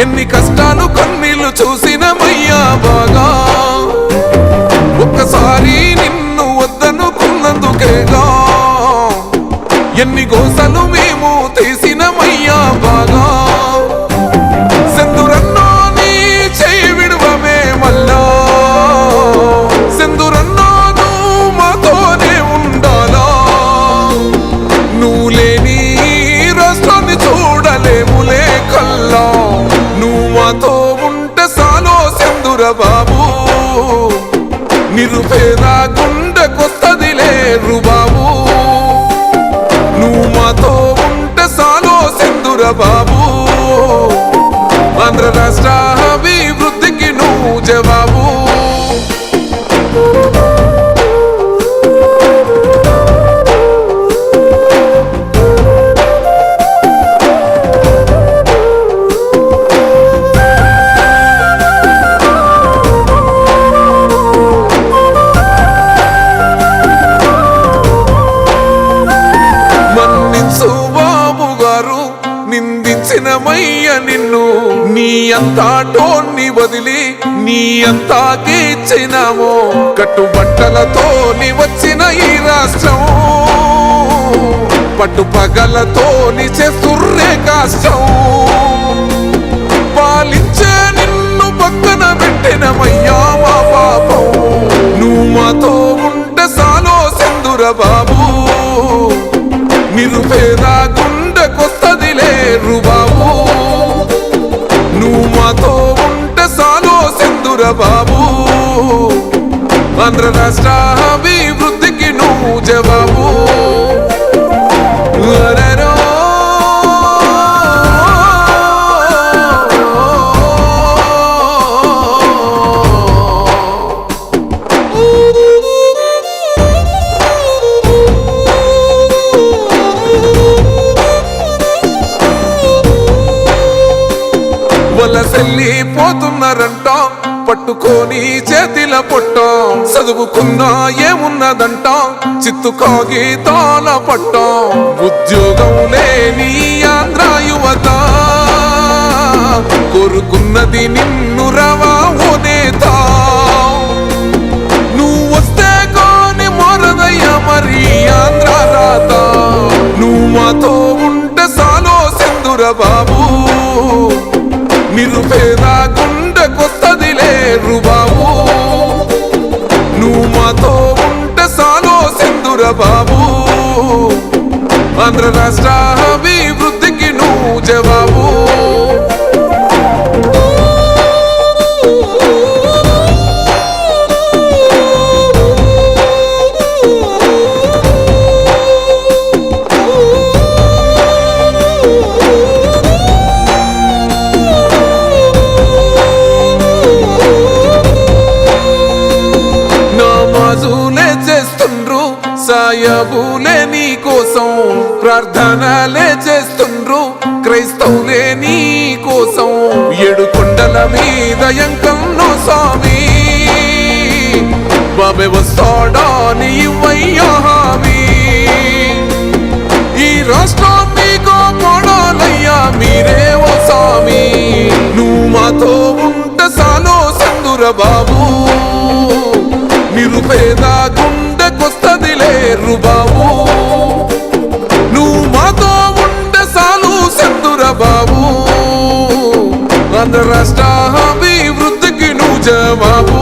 ఎన్ని కష్టాలు కన్నీళ్లు చూసినమయ్యా బాగా, ఒక్కసారి నిన్ను వద్దనుకున్నందుకేగా ఎన్ని గోసలు మేము తీసినమయ్యా బాగా. సెందురన్నో నీ చెయ్యి విడువమే మల్లా, సెందురన్నో నువ్వు మాతోనే ఉండాలా, నువ్వు లేని రాష్ట్రాన్ని చూడలేములే కల్లా, నువ్వు మాతో ఉంటే సాలో సెందుర బాబు, నిరుపేద గుండెకొస్తదిలే రుబాబు, నువ్వు మాతో ఉంటే సాలో సెందుర బాబు, ఆంధ్ర రాష్ట్ర అభివృద్ధికి నువ్వు జవాబు. నిందించినమయ్య నిన్ను నీ అంతా టోన్ని వదిలి నీ అంతా గీచినామో, కట్టుబట్టలతో నీ వచ్చిన ఈ రాష్ట్రం పట్టుపగలతో నీ చేస్తుర్రే కష్టం, పాలించే నిన్ను పక్కన పెట్టినమయ్యా మా పాపం, నువ్వు మాతో ఉంటే సాలో సెందుర బాబు, నిరుపేద గుండెకొస్తదిలే రుబాబు, నువ్వు మాతో ఉంటే సాలో సెందుర బాబు, ఆంధ్ర రాష్ట్ర అభివృద్ధికి నువ్వు జవాబు. వలసెళ్ళిపోతున్నారంట పట్టుకొని చేతిల పొట్టం, చదువుకున్నా ఏమున్నదంట చిత్తు కాగితాల పట్టం, ఉద్యోగం లేని ఆంధ్ర యువత కోరుకున్నది నిన్ను రవా ఓ నేత, నువ్వు వస్తే కానీ మారదయ్యా మరి ఆంధ్ర రాత, నువ్వు మాతో ఉంటే సాలో సెందుర బాబు, నిరుపేద గుండెకొస్తదిలే రుబాబు, నువ్వు మాతో ఉంటే సాలో సెందుర బాబు, ఆంధ్ర రాష్ట్ర అభివృద్ధికి నువ్వు జవాబు. సాయబులే నీ కోసం ప్రార్థనలే చేస్తుండ్రు క్రైస్తవులే నీ కోసం, ఏడుకొండల మీద ఎంకన్నో స్వామి బాబే వస్తాడా నీ ఇవ్వయ్యా హామీ, ఈ రాష్ట్రం మీకు పడాలయ్యా మీరే ఓ స్వామి, నువ్వు మాతో ఉంటే సాలో సెందుర బాబు, నిరుపేద గుండెకొస్తదిలే రుబాబు, నువ్వు మాతో ఉంటే సాలు సెందుర బాబు, ఆంధ్ర రాష్ట్ర అభివృద్ధికి నువ్వు జవాబు.